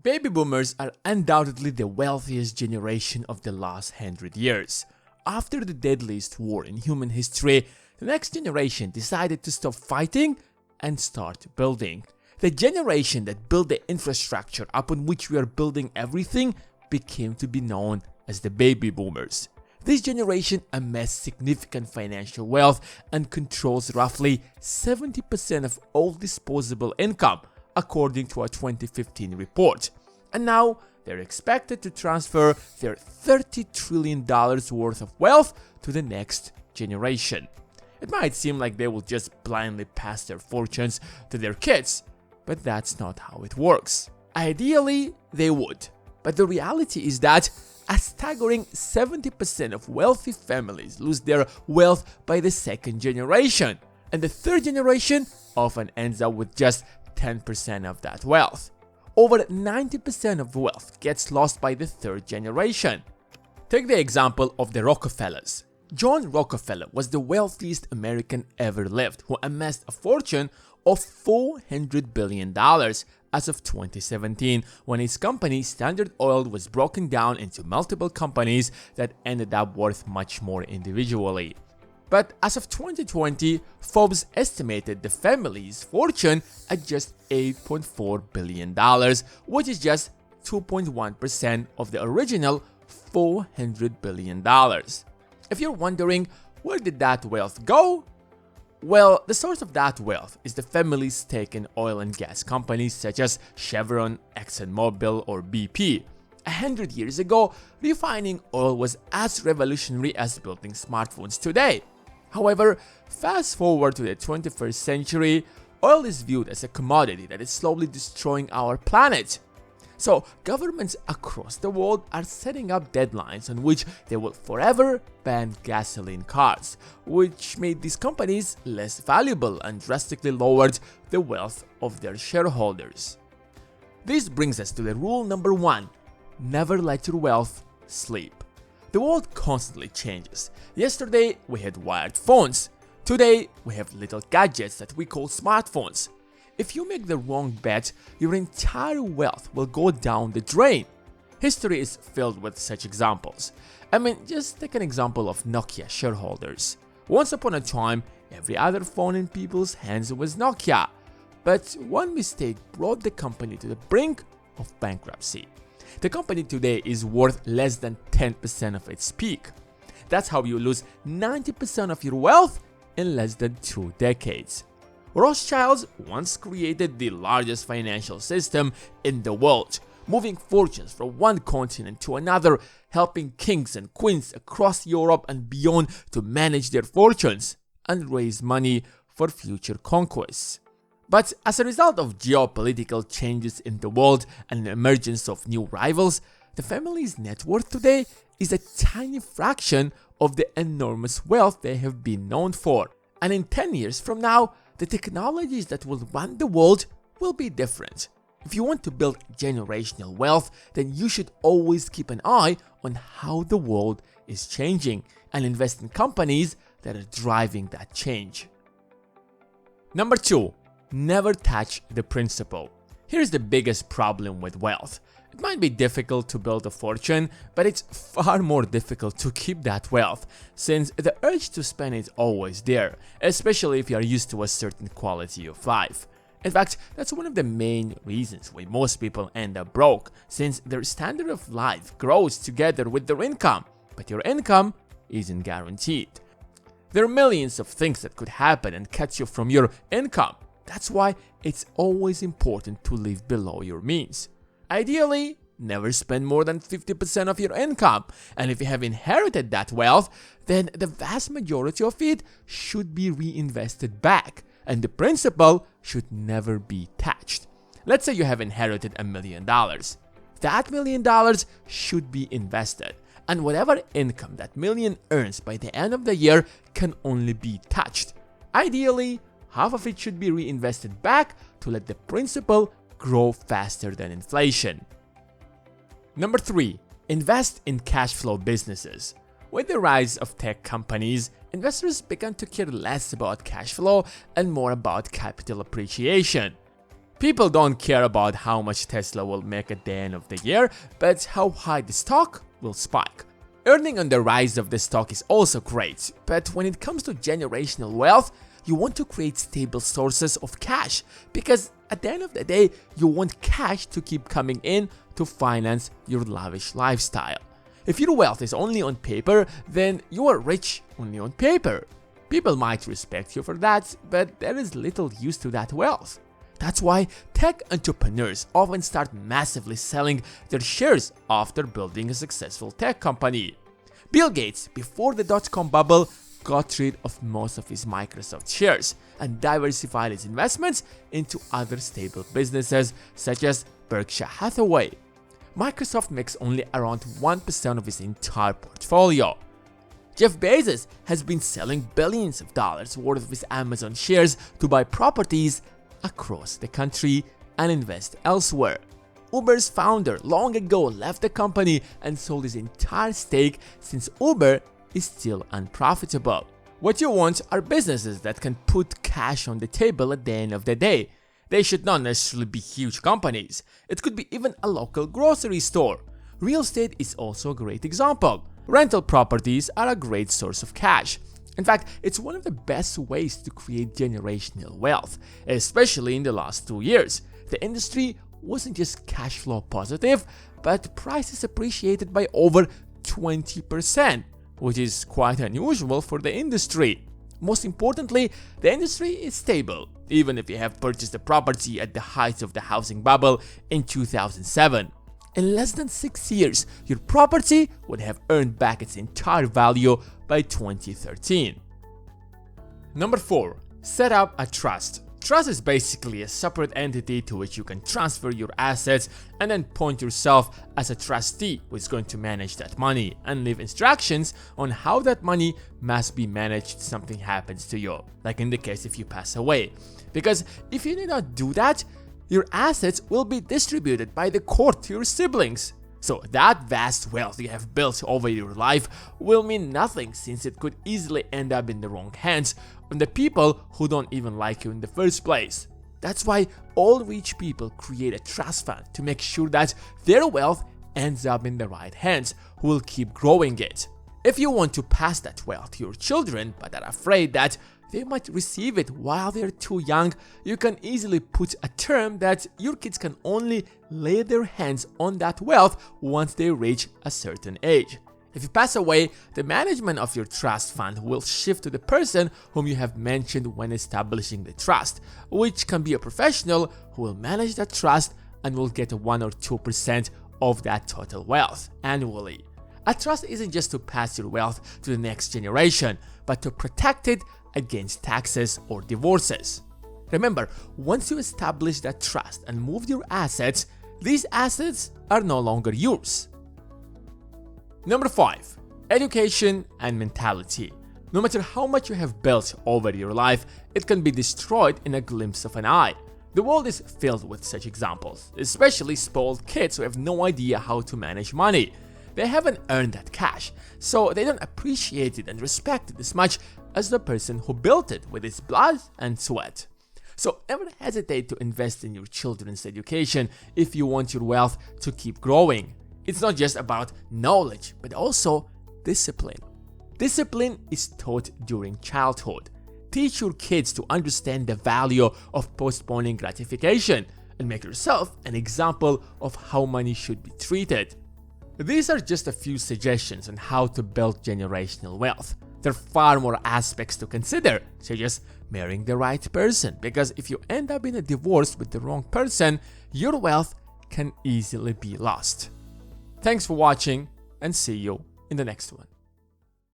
Baby boomers are undoubtedly the wealthiest generation of the last 100 years. After the deadliest war in human history, the next generation decided to stop fighting and start building. The generation that built the infrastructure upon which we are building everything became to be known as the baby boomers. This generation amassed significant financial wealth and controls roughly 70% of all disposable income, according to a 2015 report. And now they're expected to transfer their $30 trillion worth of wealth to the next generation. It might seem like they will just blindly pass their fortunes to their kids, but that's not how it works. Ideally, they would, but the reality is that a staggering 70% of wealthy families lose their wealth by the second generation, and the third generation often ends up with just 10% of that wealth. Over 90% of wealth gets lost by the third generation. Take the example of the Rockefellers. John Rockefeller was the wealthiest American ever lived, who amassed a fortune of $400 billion as of 2017, when his company Standard Oil was broken down into multiple companies that ended up worth much more individually. But as of 2020, Forbes estimated the family's fortune at just $8.4 billion, which is just 2.1% of the original $400 billion. If you're wondering, where did that wealth go? Well, the source of that wealth is the family's stake in oil and gas companies such as Chevron, ExxonMobil, or BP. 100 years ago, refining oil was as revolutionary as building smartphones today. However, fast forward to the 21st century, oil is viewed as a commodity that is slowly destroying our planet. So, governments across the world are setting up deadlines on which they will forever ban gasoline cars, which made these companies less valuable and drastically lowered the wealth of their shareholders. This brings us to the rule number 1: never let your wealth sleep. The world constantly changes. Yesterday, we had wired phones. Today, we have little gadgets that we call smartphones. If you make the wrong bet, your entire wealth will go down the drain. History is filled with such examples. Just take an example of Nokia shareholders. Once upon a time, every other phone in people's hands was Nokia. But one mistake brought the company to the brink of bankruptcy. The company today is worth less than 10% of its peak. That's how you lose 90% of your wealth in less than 2 decades. Rothschilds once created the largest financial system in the world, moving fortunes from one continent to another, helping kings and queens across Europe and beyond to manage their fortunes and raise money for future conquests. But as a result of geopolitical changes in the world and the emergence of new rivals, the family's net worth today is a tiny fraction of the enormous wealth they have been known for. And in 10 years from now, the technologies that will run the world will be different. If you want to build generational wealth, then you should always keep an eye on how the world is changing and invest in companies that are driving that change. Number 2. Never touch the principal. Here's the biggest problem with wealth. It might be difficult to build a fortune, but it's far more difficult to keep that wealth, since the urge to spend is always there, especially if you are used to a certain quality of life. In fact, that's one of the main reasons why most people end up broke, since their standard of life grows together with their income, but your income isn't guaranteed. There are millions of things that could happen and cut you from your income. That's why it's always important to live below your means. Ideally, never spend more than 50% of your income, and if you have inherited that wealth, then the vast majority of it should be reinvested back, and the principal should never be touched. Let's say you have inherited $1 million. That $1 million should be invested, and whatever income that million earns by the end of the year can only be touched. Ideally, half of it should be reinvested back to let the principal grow faster than inflation. Number 3. Invest in cash flow businesses. With the rise of tech companies, investors began to care less about cash flow and more about capital appreciation. People don't care about how much Tesla will make at the end of the year, but how high the stock will spike. Earning on the rise of the stock is also great, but when it comes to generational wealth, you want to create stable sources of cash, because at the end of the day, you want cash to keep coming in to finance your lavish lifestyle. If your wealth is only on paper, then you are rich only on paper. People might respect you for that, but there is little use to that wealth. That's why tech entrepreneurs often start massively selling their shares after building a successful tech company. Bill Gates, before the dot-com bubble, got rid of most of his Microsoft shares and diversified his investments into other stable businesses such as Berkshire Hathaway. Microsoft makes only around 1% of his entire portfolio. Jeff Bezos has been selling billions of dollars worth of his Amazon shares to buy properties across the country and invest elsewhere. Uber's founder long ago left the company and sold his entire stake since Uber is still unprofitable. What you want are businesses that can put cash on the table at the end of the day. They should not necessarily be huge companies. It could be even a local grocery store. Real estate is also a great example. Rental properties are a great source of cash. In fact, it's one of the best ways to create generational wealth, especially in the last 2 years. The industry wasn't just cash flow positive, but prices appreciated by over 20%, which is quite unusual for the industry. Most importantly, the industry is stable, even if you have purchased a property at the height of the housing bubble in 2007. In less than 6 years, your property would have earned back its entire value by 2013. Number 4. Set up a trust. Trust is basically a separate entity to which you can transfer your assets and then point yourself as a trustee who is going to manage that money and leave instructions on how that money must be managed if something happens to you, like in the case if you pass away. Because if you do not do that, your assets will be distributed by the court to your siblings. So that vast wealth you have built over your life will mean nothing, since it could easily end up in the wrong hands on the people who don't even like you in the first place. That's why all rich people create a trust fund to make sure that their wealth ends up in the right hands, who will keep growing it. If you want to pass that wealth to your children but are afraid that they might receive it while they're too young, you can easily put a term that your kids can only lay their hands on that wealth once they reach a certain age. If you pass away, the management of your trust fund will shift to the person whom you have mentioned when establishing the trust, which can be a professional who will manage that trust and will get 1 or 2% of that total wealth annually. A trust isn't just to pass your wealth to the next generation, but to protect it against taxes or divorces. Remember, once you establish that trust and move your assets, these assets are no longer yours. Number 5. Education and mentality. No matter how much you have built over your life, it can be destroyed in a glimpse of an eye. The world is filled with such examples, especially spoiled kids who have no idea how to manage money. They haven't earned that cash, so they don't appreciate it and respect it as much as the person who built it with his blood and sweat. So never hesitate to invest in your children's education if you want your wealth to keep growing. It's not just about knowledge, but also discipline. Discipline is taught during childhood. Teach your kids to understand the value of postponing gratification and make yourself an example of how money should be treated. These are just a few suggestions on how to build generational wealth. There are far more aspects to consider, such as marrying the right person, because if you end up in a divorce with the wrong person, your wealth can easily be lost. Thanks for watching, and see you in the next one.